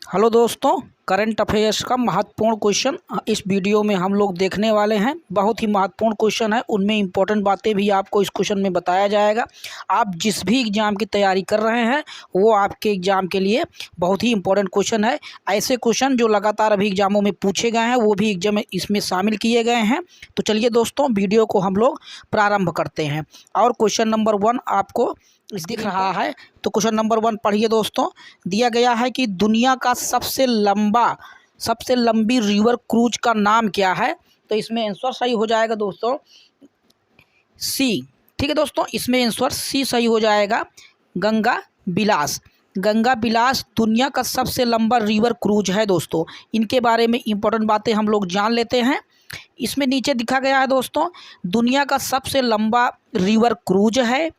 Hello दोस्तों, current affairs का महत्वपूर्ण क्वेश्चन इस वीडियो में हम लोग देखने वाले हैं। बहुत ही महत्वपूर्ण क्वेश्चन है, उनमें इंपॉर्टेंट बातें भी आपको इस क्वेश्चन में बताया जाएगा। आप जिस भी एग्ज़ाम की तैयारी कर रहे हैं वो आपके एग्ज़ाम के लिए बहुत ही इंपॉर्टेंट क्वेश्चन है। ऐसे क्वेश्चन जो लगातार अभी एग्ज़ामों में पूछे गए हैं वो भी एग्जाम इसमें शामिल किए गए हैं। तो चलिए दोस्तों, वीडियो को हम लोग प्रारंभ करते हैं। और क्वेश्चन नंबर 1 आपको दिख रहा है, तो क्वेश्चन नंबर 1 पढ़िए दोस्तों। दिया गया है कि दुनिया का सबसे लंबी रिवर क्रूज का नाम क्या है। तो इसमें आंसर सही हो जाएगा दोस्तों सी। ठीक है दोस्तों, इसमें आंसर सी सही हो जाएगा, गंगा बिलास। गंगा बिलास दुनिया का सबसे लंबा रिवर क्रूज है दोस्तों। इनके बारे में इंपॉर्टेंट बातें हम लोग जान लेते हैं। इसमें नीचे दिखा गया है दोस्तों, दुनिया का सबसे लंबा रिवर क्रूज है,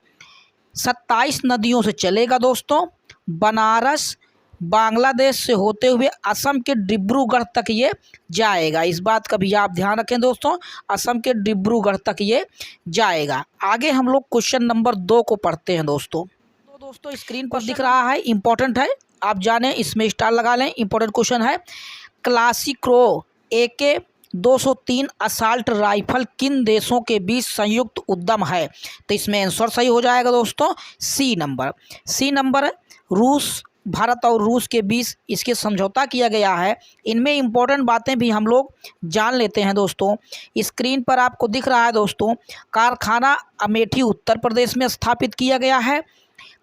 27 नदियों से चलेगा दोस्तों। बनारस बांग्लादेश से होते हुए असम के डिब्रूगढ़ तक ये जाएगा। इस बात का भी आप ध्यान रखें दोस्तों, असम के डिब्रूगढ़ तक ये जाएगा। आगे हम लोग क्वेश्चन नंबर 2 को पढ़ते हैं दोस्तों। तो दोस्तों स्क्रीन पर दिख रहा है, इंपॉर्टेंट है, आप जानें, इसमें स्टार लगा लें। इंपॉर्टेंट क्वेश्चन है, क्लासिक्रो AK 203 असाल्ट राइफल किन देशों के बीच संयुक्त उद्यम है। तो इसमें आंसर सही हो जाएगा दोस्तों सी नंबर। रूस, भारत और रूस के बीच इसके समझौता किया गया है। इनमें इंपॉर्टेंट बातें भी हम लोग जान लेते हैं दोस्तों। स्क्रीन पर आपको दिख रहा है दोस्तों, कारखाना अमेठी उत्तर प्रदेश में स्थापित किया गया है।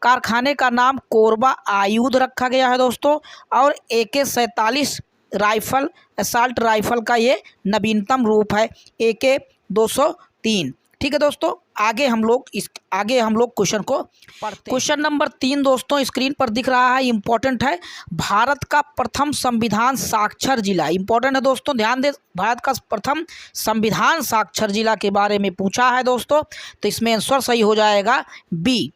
कारखाने का नाम कोरबा आयुध रखा गया है दोस्तों। और AK-47 राइफल, असाल्ट राइफल का ये नवीनतम रूप है, AK 203। ठीक है दोस्तों, आगे हम लोग क्वेश्चन को पढ़ते हैं। क्वेश्चन नंबर 3 दोस्तों स्क्रीन पर दिख रहा है, इंपॉर्टेंट है, भारत का प्रथम संविधान साक्षर जिला। इंपॉर्टेंट है दोस्तों, ध्यान दें, भारत का प्रथम संविधान साक्षर जिला के बारे में पूछा है दोस्तों। तो इसमें आंसर सही हो जाएगा बी,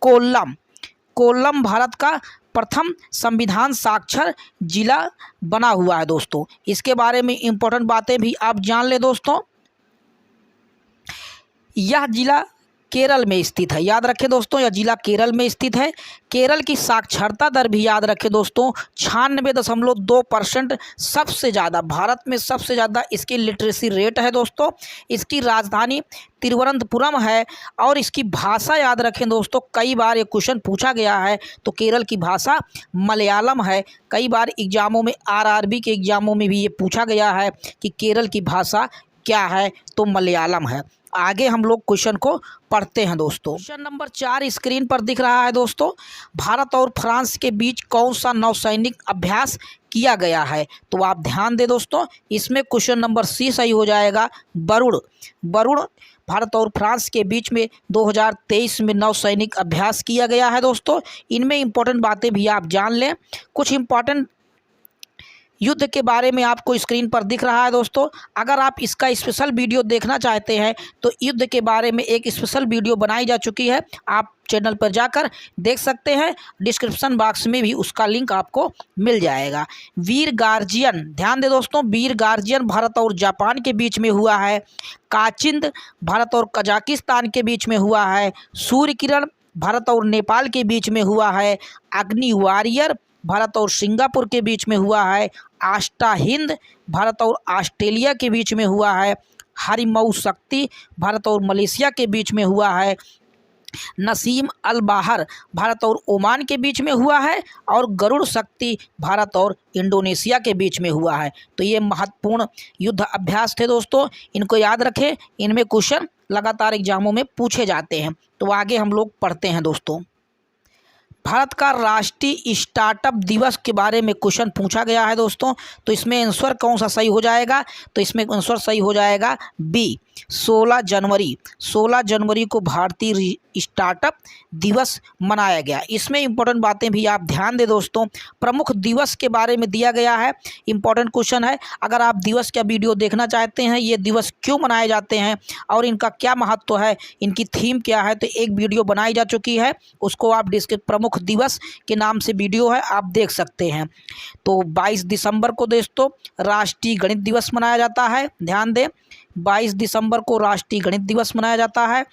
कोल्लम भारत का प्रथम संविधान साक्षर जिला बना हुआ है दोस्तों। इसके बारे में इंपॉर्टेंट बातें भी आप जान ले दोस्तों। यह जिला केरल में स्थित है, याद रखें दोस्तों, यह जिला केरल में स्थित है। केरल की साक्षरता दर भी याद रखें दोस्तों, 96.2% सबसे ज़्यादा, भारत में सबसे ज़्यादा इसकी लिटरेसी रेट है दोस्तों। इसकी राजधानी तिरुवनंतपुरम है। और इसकी भाषा याद रखें दोस्तों, कई बार ये क्वेश्चन पूछा गया है, तो केरल की भाषा मलयालम है। कई बार एग्जामों में, RRB के एग्जामों में भी ये पूछा गया है कि केरल की भाषा क्या है, तो मलयालम है। आगे हम लोग क्वेश्चन को पढ़ते हैं दोस्तों। क्वेश्चन नंबर 4 स्क्रीन पर दिख रहा है दोस्तों, भारत और फ्रांस के बीच कौन सा नौसैनिक अभ्यास किया गया है। तो आप ध्यान दें दोस्तों, इसमें क्वेश्चन नंबर सी सही हो जाएगा, वरुण। भारत और फ्रांस के बीच में 2023 में नौसैनिक अभ्यास किया गया है दोस्तों। इनमें इंपॉर्टेंट बातें भी आप जान लें। कुछ इंपॉर्टेंट युद्ध के बारे में आपको स्क्रीन पर दिख रहा है दोस्तों। अगर आप इसका स्पेशल वीडियो देखना चाहते हैं तो युद्ध के बारे में एक स्पेशल वीडियो बनाई जा चुकी है, आप चैनल पर जाकर देख सकते हैं। डिस्क्रिप्शन बॉक्स में भी उसका लिंक आपको मिल जाएगा। वीर गार्जियन, ध्यान दे दोस्तों, वीर गार्जियन भारत और जापान के बीच में हुआ है। काचिंद भारत और कजाकिस्तान के बीच में हुआ है। सूर्य किरण भारत और नेपाल के बीच में हुआ है। अग्नि वॉरियर भारत और सिंगापुर के बीच में हुआ है। आस्था हिंद भारत और ऑस्ट्रेलिया के बीच में हुआ है। हरिमऊ शक्ति भारत और मलेशिया के बीच में हुआ है। नसीम अल बाहर भारत और ओमान के बीच में हुआ है। और गरुड़ शक्ति भारत और इंडोनेशिया के बीच में हुआ है। तो ये महत्वपूर्ण युद्ध अभ्यास थे दोस्तों, इनको याद रखें, इनमें क्वेश्चन लगातार एग्जामों में पूछे जाते हैं। तो आगे हम लोग पढ़ते हैं दोस्तों। भारत का राष्ट्रीय स्टार्टअप दिवस के बारे में क्वेश्चन पूछा गया है दोस्तों। तो इसमें आंसर कौन सा सही हो जाएगा। तो इसमें आंसर सही हो जाएगा बी, 16 जनवरी को भारतीय स्टार्टअप दिवस मनाया गया। इसमें इंपॉर्टेंट बातें भी आप ध्यान दें दोस्तों। प्रमुख दिवस के बारे में दिया गया है, इंपॉर्टेंट क्वेश्चन है। अगर आप दिवस का वीडियो देखना चाहते हैं, ये दिवस क्यों मनाए जाते हैं और इनका क्या महत्व है, इनकी थीम क्या है, तो एक वीडियो बनाई जा चुकी है, उसको आप प्रमुख दिवस के नाम से वीडियो है, आप देख सकते हैं। तो 22 दिसंबर को दोस्तों राष्ट्रीय गणित दिवस मनाया जाता है, ध्यान दें, 22 दिसंबर को राष्ट्रीय गणित दिवस मनाया जाता है।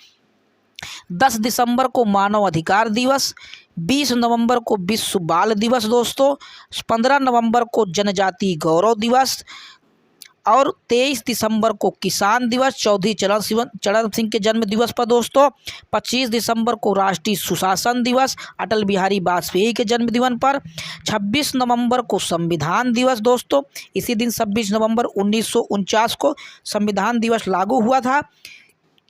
10 दिसंबर को मानव अधिकार दिवस, 20 नवंबर को विश्व बाल दिवस दोस्तों, 15 नवंबर को जनजातीय गौरव दिवस और 23 दिसंबर को किसान दिवस चौधरी चरण सिंह के जन्म दिवस पर दोस्तों, 25 दिसंबर को राष्ट्रीय सुशासन दिवस अटल बिहारी वाजपेयी के जन्म दिवस पर, 26 नवंबर को संविधान दिवस दोस्तों, इसी दिन 26 नवंबर 1949 को संविधान दिवस लागू हुआ था।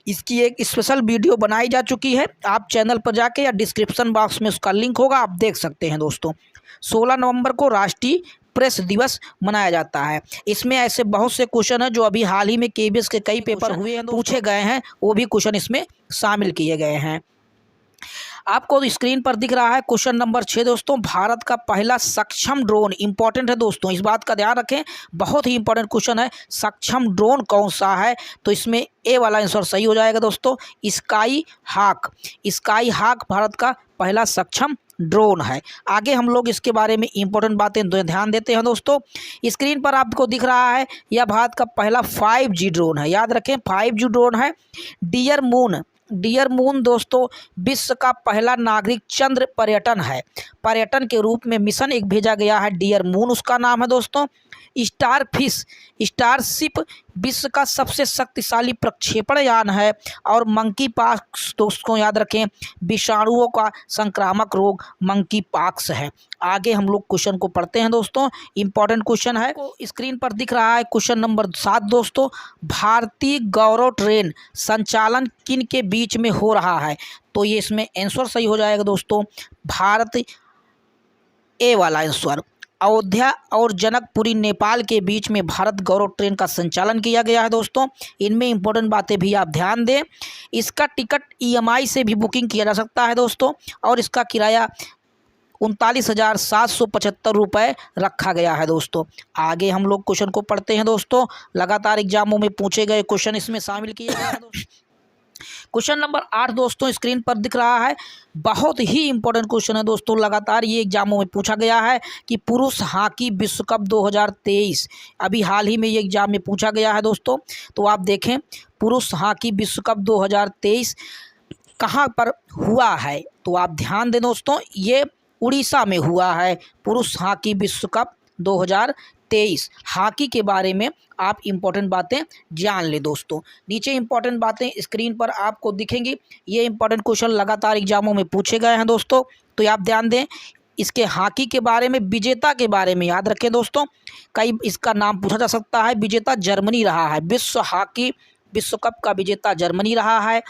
इसकी एक स्पेशल वीडियो बनाई जा चुकी है, आप चैनल पर जाके या डिस्क्रिप्शन बॉक्स में उसका लिंक होगा, आप देख सकते हैं दोस्तों। 16 नवंबर को राष्ट्रीय प्रेस दिवस मनाया जाता है। इसमें ऐसे बहुत से क्वेश्चन हैं जो अभी हाल ही में केबीएस के कई पेपर हुए हैं पूछे गए हैं, वो भी क्वेश्चन इसमें शामिल किए गए हैं। आपको स्क्रीन पर दिख रहा है क्वेश्चन नंबर 6 दोस्तों, भारत का पहला सक्षम ड्रोन, इंपॉर्टेंट है दोस्तों, इस बात का ध्यान रखें, बहुत ही इंपॉर्टेंट क्वेश्चन है। सक्षम ड्रोन कौन सा है? तो इसमें ए वाला आंसर सही हो जाएगा दोस्तों, स्काई हाक। स्काई हाक भारत का पहला सक्षम ड्रोन है। आगे हम लोग इसके बारे में इंपॉर्टेंट बातें ध्यान देते हैं दोस्तों। स्क्रीन पर आपको दिख रहा है यह भारत का पहला 5G ड्रोन है, याद रखें 5G ड्रोन है। डियर मून दोस्तों विश्व का पहला नागरिक चंद्र पर्यटन है। पर्यटन के रूप में मिशन एक भेजा गया है, डियर मून उसका नाम है दोस्तों। स्टारशिप विश्व का सबसे शक्तिशाली प्रक्षेपण यान है। और मंकी पॉक्स दोस्तों याद रखें, विषाणुओं का संक्रामक रोग मंकी पॉक्स है। आगे हम लोग क्वेश्चन को पढ़ते हैं दोस्तों, इंपॉर्टेंट क्वेश्चन है। स्क्रीन पर दिख रहा है क्वेश्चन नंबर 7 दोस्तों, भारतीय गौरव ट्रेन संचालन किन के बीच में हो रहा है? तो ये इसमें आंसर सही हो जाएगा दोस्तों, भारत, ए वाला आंसर। अयोध्या और जनकपुरी नेपाल के बीच में भारत गौरव ट्रेन का संचालन किया गया है दोस्तों। इनमें इंपॉर्टेंट बातें भी आप ध्यान दें। इसका टिकट EMI से भी बुकिंग किया जा सकता है दोस्तों, और इसका किराया 39,775 रुपये रखा गया है दोस्तों। आगे हम लोग क्वेश्चन को पढ़ते हैं दोस्तों, लगातार एग्जामों में पूछे गए क्वेश्चन इसमें शामिल किए गए हैं दोस्तों। क्वेश्चन नंबर 8 दोस्तों स्क्रीन पर दिख रहा है, बहुत ही इंपॉर्टेंट क्वेश्चन है दोस्तों, लगातार ये एग्जामों में पूछा गया है कि पुरुष हॉकी विश्व कप 2023, अभी हाल ही में ये एग्जाम में पूछा गया है दोस्तों। तो आप देखें पुरुष हॉकी विश्व कप 2023 कहाँ पर हुआ है? तो आप ध्यान दें दोस्तों, ये उड़ीसा में हुआ है, पुरुष हॉकी विश्व कप 2023। हॉकी के बारे में आप इंपॉर्टेंट बातें जान ले दोस्तों। नीचे इंपॉर्टेंट बातें स्क्रीन पर आपको दिखेंगी, ये इंपॉर्टेंट क्वेश्चन लगातार एग्जामों में पूछे गए हैं दोस्तों, तो आप ध्यान दें। इसके हॉकी के बारे में, विजेता के बारे में याद रखें दोस्तों, कई इसका नाम पूछा जा सकता है। विजेता जर्मनी रहा है, विश्व हॉकी विश्व कप का विजेता जर्मनी रहा है।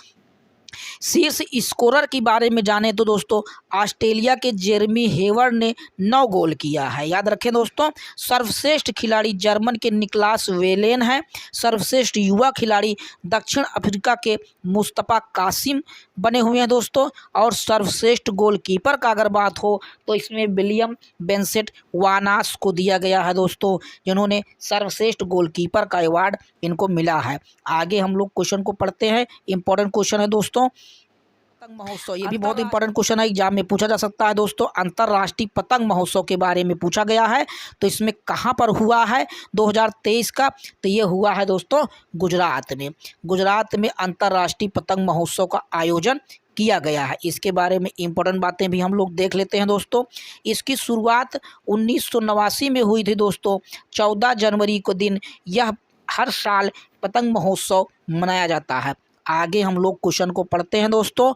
शीर्ष स्कोरर के बारे में जाने तो दोस्तों ऑस्ट्रेलिया के जेरेमी हेवर्ड ने 9 गोल किया है, याद रखें दोस्तों। सर्वश्रेष्ठ खिलाड़ी जर्मन के निकलास वेलेन है। सर्वश्रेष्ठ युवा खिलाड़ी दक्षिण अफ्रीका के मुस्तफा कासिम बने हुए हैं दोस्तों। और सर्वश्रेष्ठ गोलकीपर का अगर बात हो तो इसमें विलियम बेंसेट वानास को दिया गया है दोस्तों, जिन्होंने सर्वश्रेष्ठ गोलकीपर का अवार्ड इनको मिला है। आगे हम लोग क्वेश्चन को पढ़ते हैं, इंपॉर्टेंट क्वेश्चन है दोस्तों। पतंग महोत्सव, ये भी बहुत इंपॉर्टेंट क्वेश्चन है, एग्जाम में पूछा जा सकता है दोस्तों। अंतर्राष्ट्रीय पतंग महोत्सव के बारे में पूछा गया है, तो इसमें कहाँ पर हुआ है 2023 का? तो ये हुआ है दोस्तों गुजरात में। गुजरात में अंतर्राष्ट्रीय पतंग महोत्सव का आयोजन किया गया है। इसके बारे में इंपॉर्टेंट बातें भी हम लोग देख लेते हैं दोस्तों। इसकी शुरुआत 1989 में हुई थी दोस्तों। 14 जनवरी को दिन यह हर साल पतंग महोत्सव मनाया जाता है। आगे हम लोग क्वेश्चन को पढ़ते हैं दोस्तों,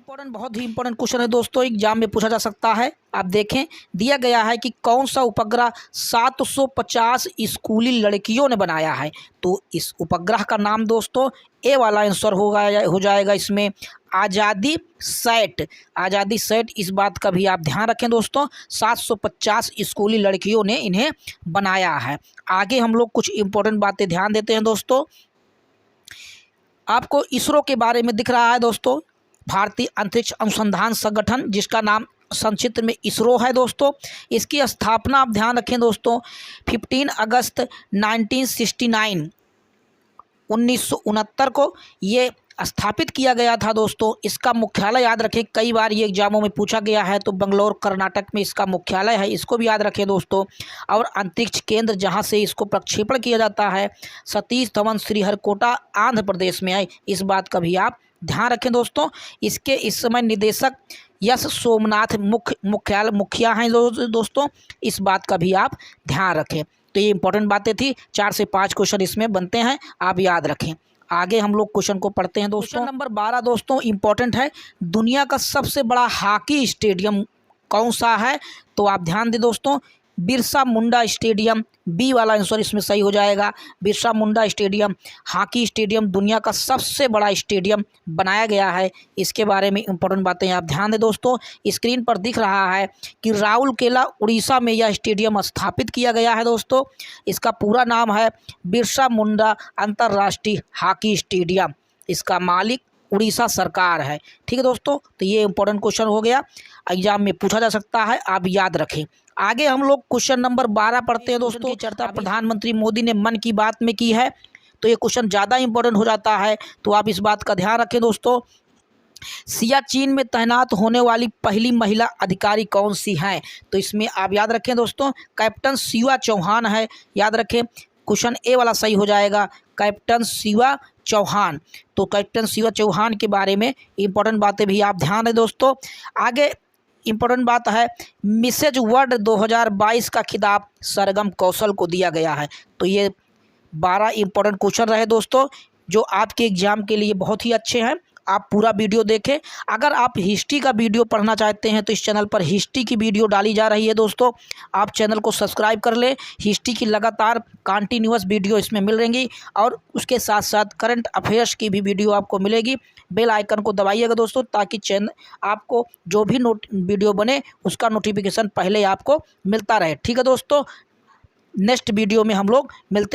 बहुत ही इंपॉर्टेंट क्वेश्चन है दोस्तों, एग्जाम में पूछा जा सकता है। आप देखें, दिया गया है कि कौन सा उपग्रह 750 स्कूली लड़कियों ने बनाया है? तो इस उपग्रह का नाम दोस्तों, ए वाला आंसर हो जाएगा इसमें, आज़ादी सैट। आज़ादी सैट, इस बात का भी आप ध्यान रखें दोस्तों, 750 स्कूली लड़कियों ने इन्हें बनाया है। आगे हम लोग कुछ इंपॉर्टेंट बातें ध्यान देते हैं दोस्तों। आपको इसरो के बारे में दिख रहा है दोस्तों, भारतीय अंतरिक्ष अनुसंधान संगठन, जिसका नाम संक्षिप्त में इसरो है दोस्तों। इसकी स्थापना आप ध्यान रखें दोस्तों, 15 अगस्त 1969 को ये स्थापित किया गया था दोस्तों। इसका मुख्यालय याद रखें, कई बार ये एग्जामों में पूछा गया है, तो बंगलौर कर्नाटक में इसका मुख्यालय है, इसको भी याद रखें दोस्तों। और अंतरिक्ष केंद्र जहां से इसको प्रक्षेपण किया जाता है, सतीश धवन श्रीहरिकोटा आंध्र प्रदेश में है, इस बात का भी आप ध्यान रखें दोस्तों। इसके इस समय निदेशक यश सोमनाथ मुखिया हैं दोस्तों, इस बात का भी आप ध्यान रखें। तो ये इंपॉर्टेंट बातें थी, 4 से 5 क्वेश्चन इसमें बनते हैं, आप याद रखें। आगे हम लोग क्वेश्चन को पढ़ते हैं दोस्तों। क्वेश्चन नंबर 12 दोस्तों इंपॉर्टेंट है, दुनिया का सबसे बड़ा हॉकी स्टेडियम कौन सा है? तो आप ध्यान दें दोस्तों, बिरसा मुंडा स्टेडियम, बी वाला आंसर इसमें सही हो जाएगा। Birsa Munda stadium hockey stadium दुनिया का सबसे बड़ा स्टेडियम बनाया गया है। इसके बारे में इंपॉर्टेंट बातें आप ध्यान दें दोस्तों। स्क्रीन पर दिख रहा है कि राउरकेला उड़ीसा में यह स्टेडियम स्थापित किया गया है दोस्तों। इसका पूरा नाम है बिरसा मुंडा अंतर्राष्ट्रीय हॉकी स्टेडियम। इसका मालिक उड़ीसा सरकार है। ठीक है दोस्तों, तो ये इंपॉर्टेंट क्वेश्चन हो गया, एग्जाम में पूछा जा सकता है, आप याद रखें। आगे हम लोग क्वेश्चन नंबर 12 पढ़ते हैं दोस्तों। की चर्चा प्रधानमंत्री मोदी ने मन की बात में की है, तो ये क्वेश्चन ज़्यादा इंपॉर्टेंट हो जाता है, तो आप इस बात का ध्यान रखें दोस्तों। सियाचिन में तैनात होने वाली पहली महिला अधिकारी कौन सी हैं? तो इसमें आप याद रखें दोस्तों, कैप्टन शिवा चौहान है, याद रखें। क्वेश्चन ए वाला सही हो जाएगा, कैप्टन शिवा चौहान। तो कैप्टन शिवा चौहान के बारे में इंपॉर्टेंट बातें भी आप ध्यान दें दोस्तों। आगे इंपॉर्टेंट बात है, मिसेज वर्ल्ड 2022 का खिताब सरगम कौशल को दिया गया है। तो ये 12 इंपॉर्टेंट क्वेश्चन रहे दोस्तों, जो आपके एग्जाम के लिए बहुत ही अच्छे हैं। आप पूरा वीडियो देखें। अगर आप हिस्ट्री का वीडियो पढ़ना चाहते हैं तो इस चैनल पर हिस्ट्री की वीडियो डाली जा रही है दोस्तों, आप चैनल को सब्सक्राइब कर लें। हिस्ट्री की लगातार कंटिन्यूअस वीडियो इसमें मिल रहेंगी, और उसके साथ साथ करंट अफेयर्स की भी वीडियो आपको मिलेगी। बेल आइकन को दबाइएगा दोस्तों, ताकि चैनल आपको जो भी वीडियो बने उसका नोटिफिकेशन पहले आपको मिलता रहे। ठीक है दोस्तों, नेक्स्ट वीडियो में हम लोग मिलते